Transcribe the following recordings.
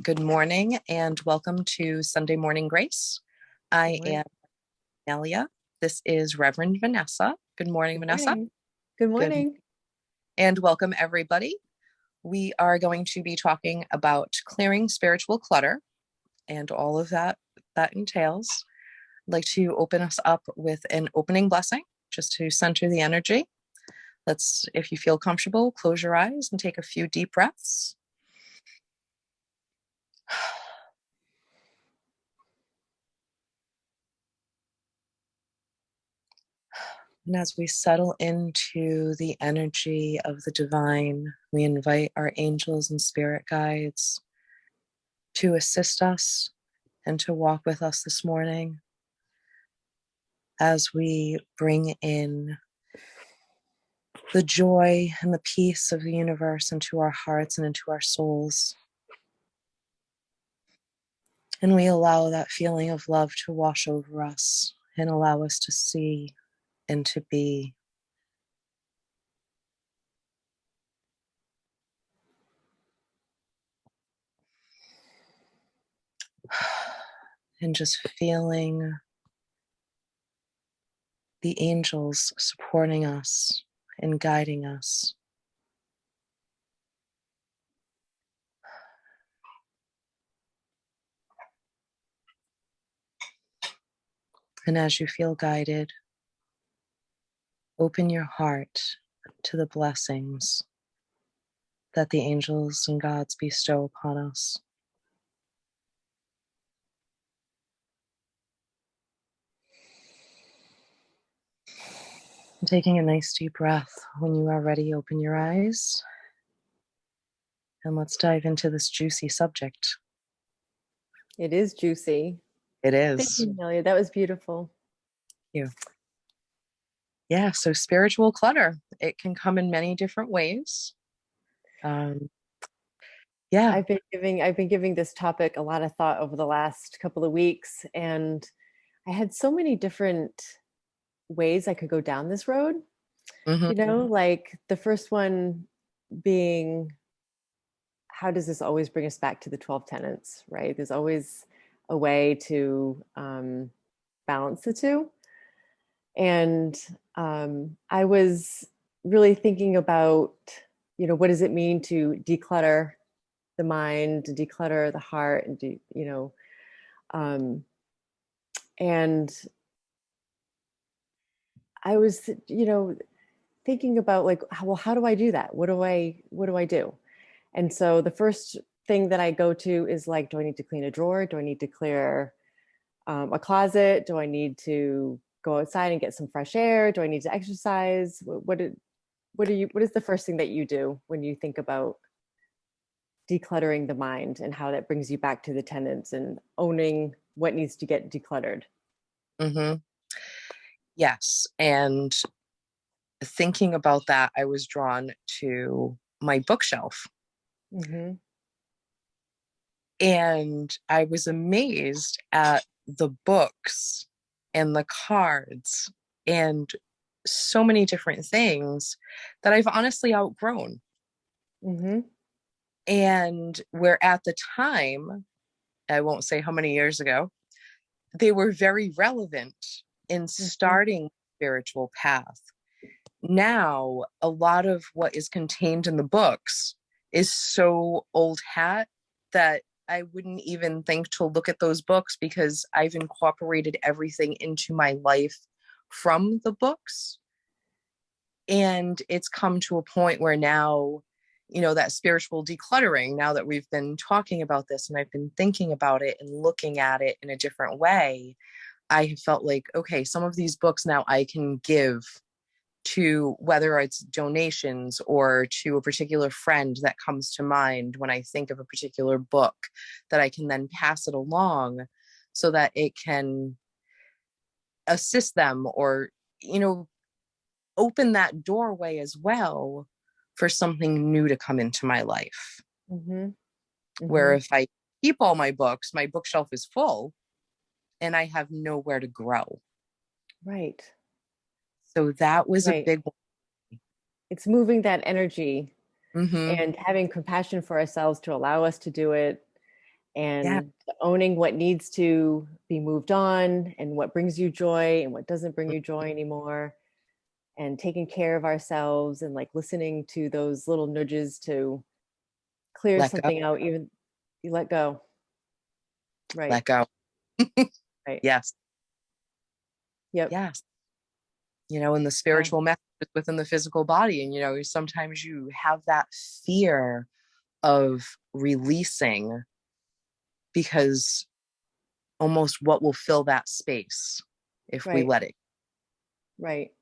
Good morning and welcome to Sunday Morning Grace. I am Nelia. This is Reverend Vanessa. Good morning, Vanessa. Good morning. And welcome, everybody. We are going to be talking about clearing spiritual clutter and all of that entails. I'd like to open us up with an opening blessing just to center the energy. If you feel comfortable, close your eyes and take a few deep breaths. And as we settle into the energy of the divine, we invite our angels and spirit guides to assist us and to walk with us this morning as we bring in the joy and the peace of the universe into our hearts and into our souls. And we allow that feeling of love to wash over us and allow us to see and to be. And just feeling the angels supporting us and guiding us. And as you feel guided, open your heart to the blessings that the angels and gods bestow upon us. And taking a nice deep breath. When you are ready, open your eyes. And let's dive into this juicy subject. It is juicy. It is. Thank you, Nelia. That was beautiful. Thank you. Yeah, so spiritual clutter. It can come in many different ways. I've been giving this topic a lot of thought over the last couple of weeks, and I had so many different ways I could go down this road. Mm-hmm. Like the first one being, how does this always bring us back to the 12 tenets, right? There's always a way to balance the two. And I was really thinking about, what does it mean to declutter the mind, to declutter the heart, and and I was, thinking about like, how do I do that? What do I do? And so the first thing that I go to is like, do I need to clean a drawer? Do I need to clear a closet? Do I need to go outside and get some fresh air? Do I need to exercise? What is the first thing that you do when you think about decluttering the mind and how that brings you back to the tenets and owning what needs to get decluttered? Mm-hmm. Yes. And thinking about that, I was drawn to my bookshelf. Mm-hmm. And I was amazed at the books and the cards and so many different things that I've honestly outgrown. Mm-hmm. And where at the time, I won't say how many years ago, they were very relevant in starting spiritual path. Now, a lot of what is contained in the books is so old hat that I wouldn't even think to look at those books because I've incorporated everything into my life from the books. And it's come to a point where now, that spiritual decluttering, now that we've been talking about this and I've been thinking about it and looking at it in a different way, I have felt like, okay, some of these books now I can give to, whether it's donations or to a particular friend that comes to mind when I think of a particular book, that I can then pass it along so that it can assist them or, open that doorway as well for something new to come into my life. Mm-hmm. Mm-hmm. Where if I keep all my books, my bookshelf is full and I have nowhere to grow. Right. So that was a big one. It's moving that energy Mm-hmm. and having compassion for ourselves to allow us to do it, Yeah. and owning what needs to be moved on and what brings you joy and what doesn't bring you joy anymore, and taking care of ourselves and like listening to those little nudges to clear Let go. something out. Even you let go. Right. Let go. Right. Yes. Yep. Yes. In the Yeah. spiritual method within the physical body. And, sometimes you have that fear of releasing because almost what will fill that space if we Right. let it. Right.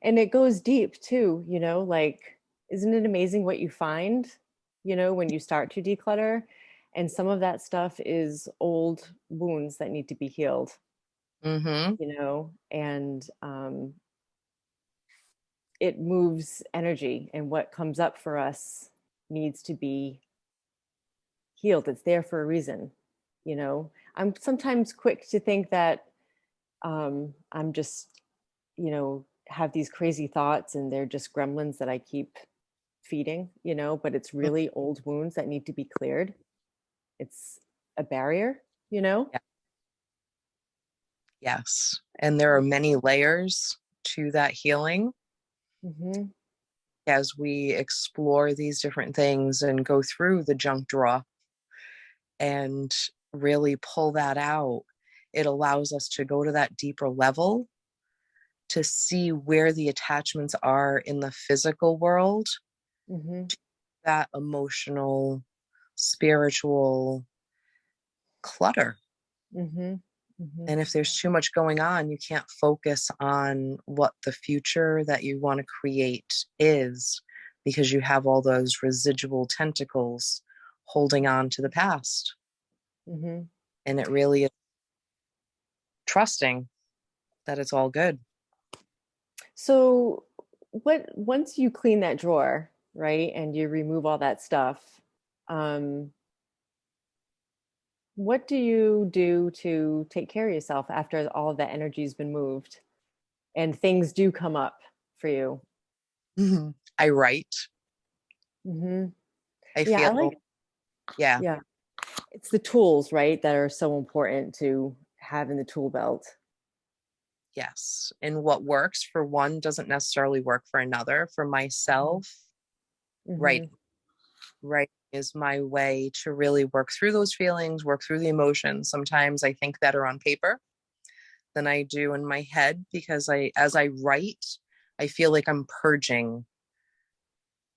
And it goes deep too, like, isn't it amazing what you find, when you start to declutter? And some of that stuff is old wounds that need to be healed, Mm-hmm. and it moves energy, and what comes up for us needs to be healed. It's there for a reason. I'm sometimes quick to think that I'm just, have these crazy thoughts and they're just gremlins that I keep feeding, but it's really old wounds that need to be cleared. It's a barrier, you know? Yeah. Yes. And there are many layers to that healing Mm-hmm. as we explore these different things and go through the junk drawer and really pull that out. It allows us to go to that deeper level to see where the attachments are in the physical world, Mm-hmm. that emotional, spiritual clutter. Mm-hmm. Mm-hmm. And if there's too much going on, you can't focus on what the future that you want to create is because you have all those residual tentacles holding on to the past. Mm-hmm. And it really is trusting that it's all good. So what once you clean that drawer, right, and you remove all that stuff, um, what do you do to take care of yourself after all of that energy's been moved and things do come up for you? Mhm. I write. Mm-hmm. I Yeah, I feel, like, yeah, yeah, it's the tools, right, that are so important to have in the tool belt. yes. And what works for one doesn't necessarily work for another. For myself, Mm-hmm. writing. Writing is my way to really work through those feelings, work through the emotions. Sometimes I think better on paper than I do in my head because as I write, I feel like I'm purging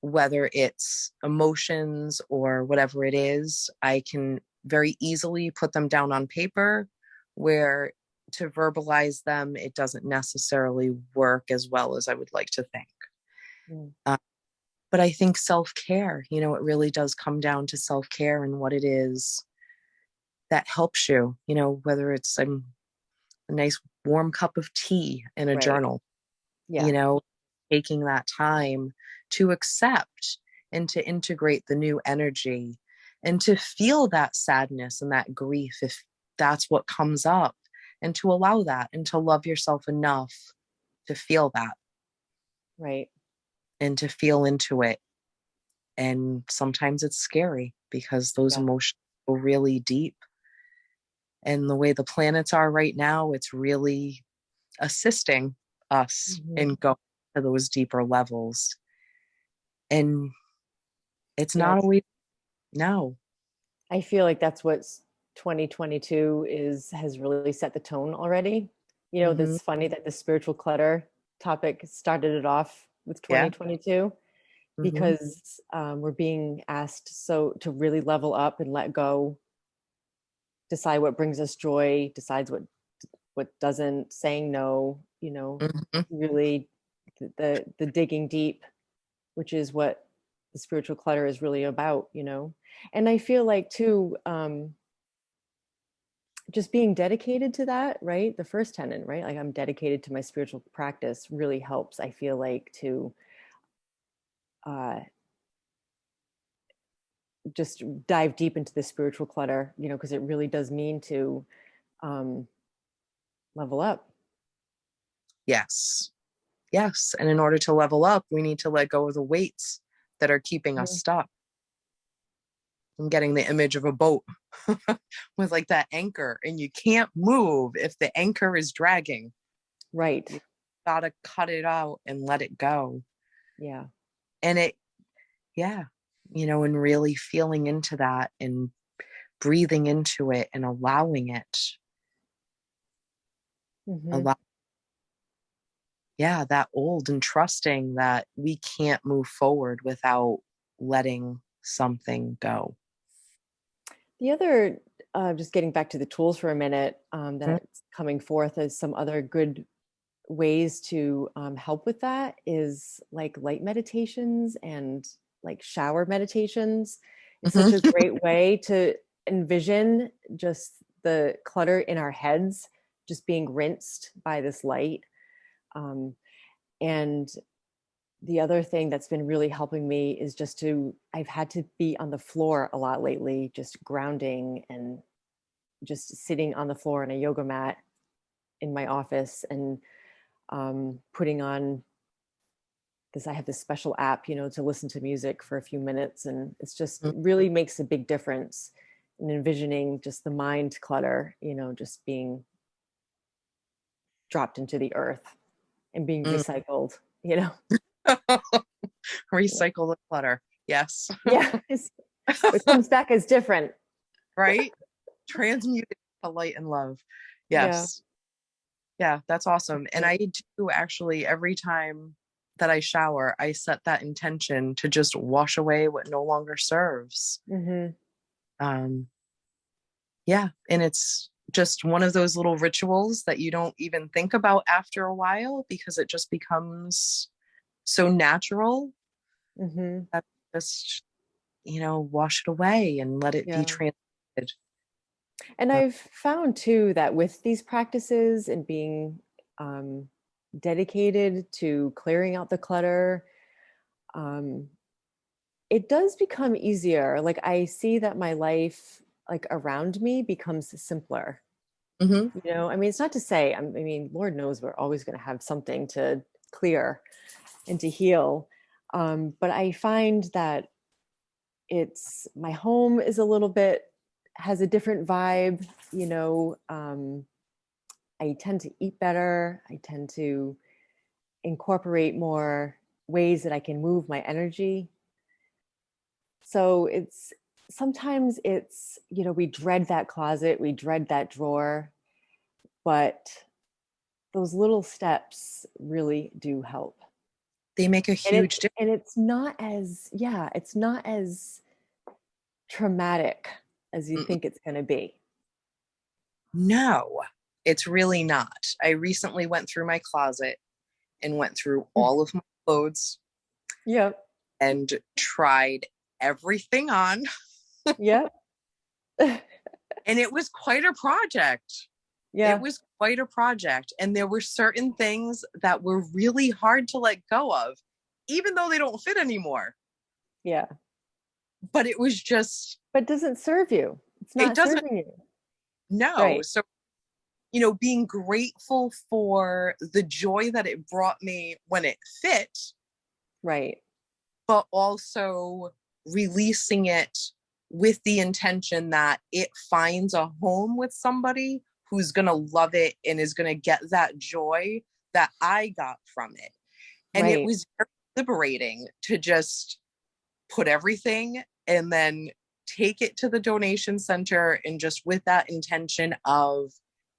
whether it's emotions or whatever it is. I can very easily put them down on paper where to verbalize them, it doesn't necessarily work as well as I would like to think. Mm. Uh, but I think self care, it really does come down to self care and what it is that helps you, whether it's a nice warm cup of tea in a Right. journal, you Yeah. know, taking that time to accept and to integrate the new energy and to feel that sadness and that grief if that's what comes up, and to allow that and to love yourself enough to feel that Right. and to feel into it. And sometimes it's scary because those Yeah. emotions go really deep. And the way the planets are right now, it's really assisting us Mm-hmm. in going to those deeper levels. And it's not Yes. always no. I feel like that's what 2022 is has really set the tone already. Hmm. That's funny that the spiritual clutter topic started it off with Yeah. 2022, Hmm. because we're being asked so to really level up and let go, decide what brings us joy, decides what doesn't, saying no, Hmm. really the digging deep, which is what the spiritual clutter is really about. And I feel like too, just being dedicated to that, right? The first tenet, right? Like, I'm dedicated to my spiritual practice, really helps, I feel like, to uh, just dive deep into the spiritual clutter, because it really does mean to um, level up. Yes. Yes. And in order to level up, we need to let go of the weights that are keeping us Mhm. stuck. I'm getting the image of a boat with like that anchor, and you can't move if the anchor is dragging. Right. You gotta cut it out and let it go. Yeah. And it, yeah, and really feeling into that and breathing into it and allowing it. Mm-hmm. Allow, yeah, that old, and trusting that we can't move forward without letting something go. The other, just getting back to the tools for a minute, that's coming forth as some other good ways to help with that is like light meditations and like shower meditations is such a Mm-hmm. great way to envision just the clutter in our heads just being rinsed by this light. And the other thing that's been really helping me is just I've had to be on the floor a lot lately, just grounding and just sitting on the floor on a yoga mat in my office and putting on I have this special app, to listen to music for a few minutes. And it's just really makes a big difference in envisioning just the mind clutter, just being dropped into the earth and being Mm. recycled. Recycle the clutter. Yes. Yeah. It comes back as different. Right? Transmuted to light and love. Yeah. Yes. Yeah, that's awesome. And I do actually, every time that I shower, I set that intention to just wash away what no longer serves. Mm-hmm. Yeah. And it's just one of those little rituals that you don't even think about after a while because it just becomes so natural Mm-hmm. that just, wash it away and let it be Yeah. transmuted. And I've found too that with these practices and being um, dedicated to clearing out the clutter, um, it does become easier. Like I see that my life, like around me, becomes simpler. Mm-hmm. I mean, it's not to say, I mean, Lord knows we're always going to have something to clear and to heal. But I find that my home is a little bit, has a different vibe. I tend to eat better. I tend to incorporate more ways that I can move my energy. So sometimes we dread that closet, we dread that drawer, but those little steps really do help. They make a And huge difference. it's not as traumatic as you think it's going to be. No, it's really not. I recently went through my closet and went through all of my clothes Yep. and tried everything on. Yep. And it was quite a project. Yeah. It was quite a project. And there were certain things that were really hard to let go of, even though they don't fit anymore. Yeah. But it was just. But it doesn't serve you. It's It not doesn't. serving you. No. Right. So, being grateful for the joy that it brought me when it fit. Right. But also releasing it with the intention that it finds a home with somebody who's going to love it and is going to get that joy that I got from it. And it Right. was very liberating to just put everything and then take it to the donation center, and just with that intention of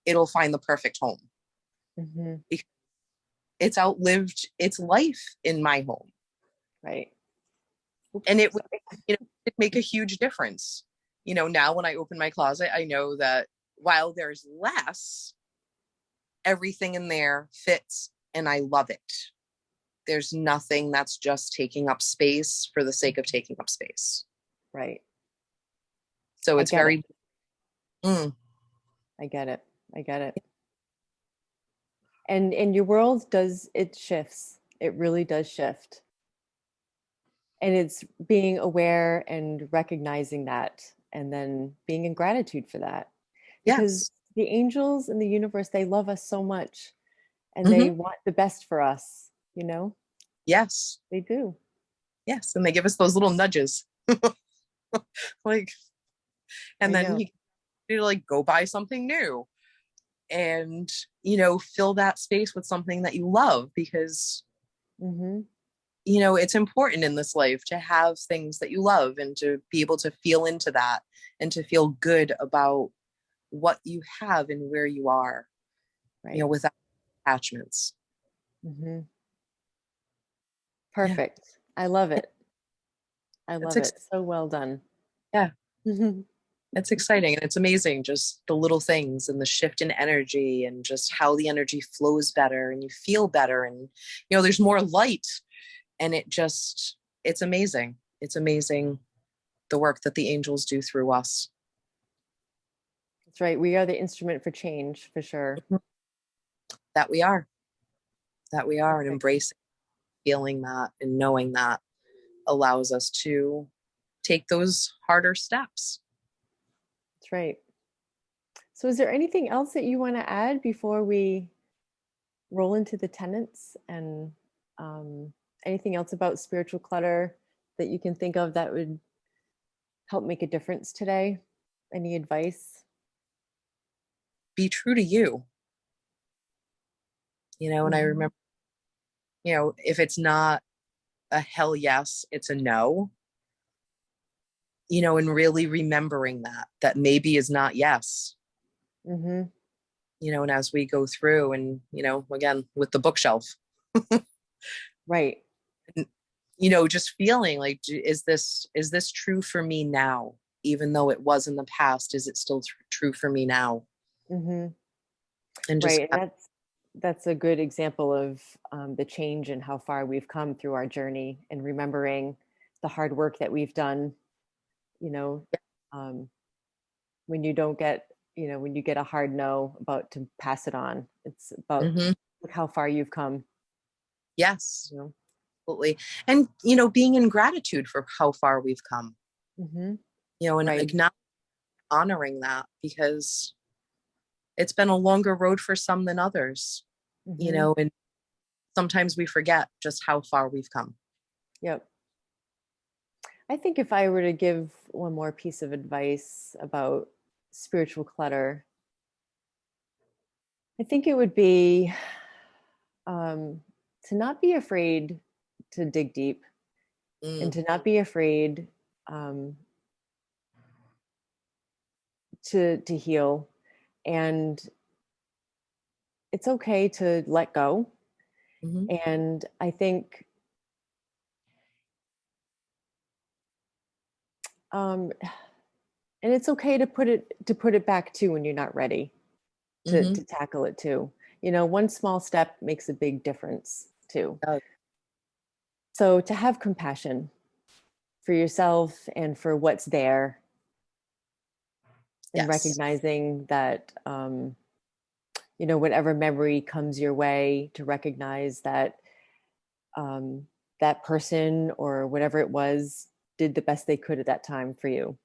it'll find the perfect home. Mm-hmm. It's outlived its life in my home. Right. Oops, And it would make a huge difference. Now when I open my closet, I know that while there's less, everything in there fits and I love it. There's nothing that's just taking up space for the sake of taking up space. Right. So it's very. I get it. I get it. And your world it shifts. It really does shift. And it's being aware and recognizing that, and then being in gratitude for that. Because Yes. the angels in the universe, they love us so much and Mm-hmm. they want the best for us, Yes. They do. Yes. And they give us those little nudges. Like, I and then know. he to like go buy something new and, fill that space with something that you love because, Mm-hmm. it's important in this life to have things that you love and to be able to feel into that and to feel good about what you have and where you are, Right. without attachments. Mm-hmm. Yeah. Perfect. I love it. I It's love it. So well done. yeah, Mm-hmm. it's exciting and it's amazing. Just the little things and the shift in energy and just how the energy flows better and you feel better. And, there's more light and it's amazing. It's amazing the work that the angels do through us. That's right. We are the instrument for change, for sure. That we are, and Perfect. embracing, feeling that and knowing that allows us to take those harder steps. That's right. So, is there anything else that you want to add before we roll into the tenets and um, anything else about spiritual clutter that you can think of that would help make a difference today? Any advice? Be true to you, and I Mm-hmm. remember, if it's not a hell yes, it's a no, and really remembering that maybe is not yes, Mm-hmm. and as we go through and, again, with the bookshelf, Right. and, just feeling like, is this true for me now? Even though it was in the past, is it still true for me now? Mm-hmm. And just, Right. And that's a good example of the change and how far we've come through our journey and remembering the hard work that we've done, you know, um, when you don't get, when you get a hard no about to pass it on, it's about mhm, look how far you've come, yes, you know. absolutely. And, being in gratitude for how far we've come, Hmm. and Right. honoring that because it's been a longer road for some than others, Hmm. and sometimes we forget just how far we've come. Yep. I think if I were to give one more piece of advice about spiritual clutter, I think it would be um, to not be afraid to dig deep and Mm, to not be afraid um, to heal. And it's okay to let go. mhm, And I think um, and it's okay to put it back too when you're not ready mhm. to tackle it too. One small step makes a big difference too. Uh, So to have compassion for yourself and for what's there, and yes. recognizing that whatever memory comes your way, to recognize that um, that person or whatever it was did the best they could at that time for you.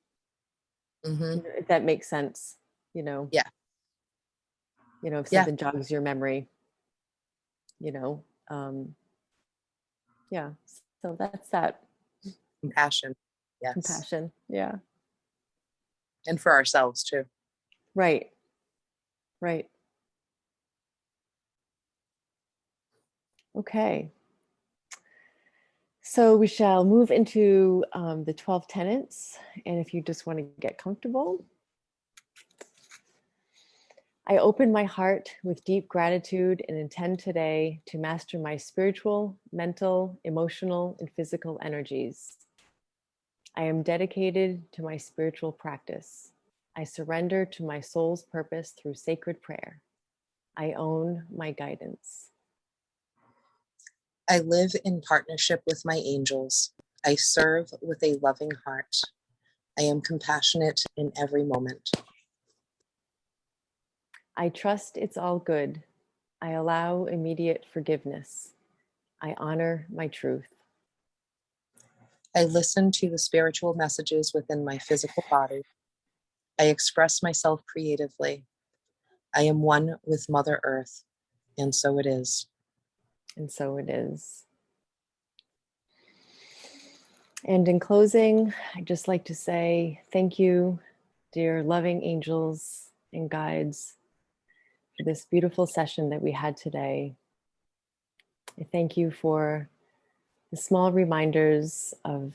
Hmm. If that makes sense. You know, Yeah. if Yeah. something jogs your memory, you know, um, yeah. So that's that Compassion. Yes. compassion. Yeah. And for ourselves too. Right. Right. Okay. So we shall move into the 12 tenets. And if you just want to get comfortable, I open my heart with deep gratitude and intend today to master my spiritual, mental, emotional, and physical energies. I am dedicated to my spiritual practice. I surrender to my soul's purpose through sacred prayer. I own my guidance. I live in partnership with my angels. I serve with a loving heart. I am compassionate in every moment. I trust it's all good. I allow immediate forgiveness. I honor my truth. I listen to the spiritual messages within my physical body. I express myself creatively. I am one with Mother Earth, and so it is. And so it is. And in closing, I'd just like to say thank you, dear loving angels and guides, for this beautiful session that we had today. I thank you for the small reminders of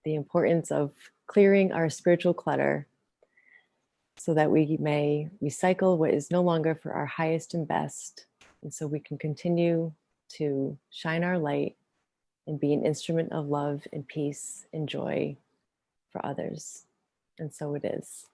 the importance of clearing our spiritual clutter so that we may recycle what is no longer for our highest and best, and so we can continue to shine our light and be an instrument of love and peace and joy for others. And so it is.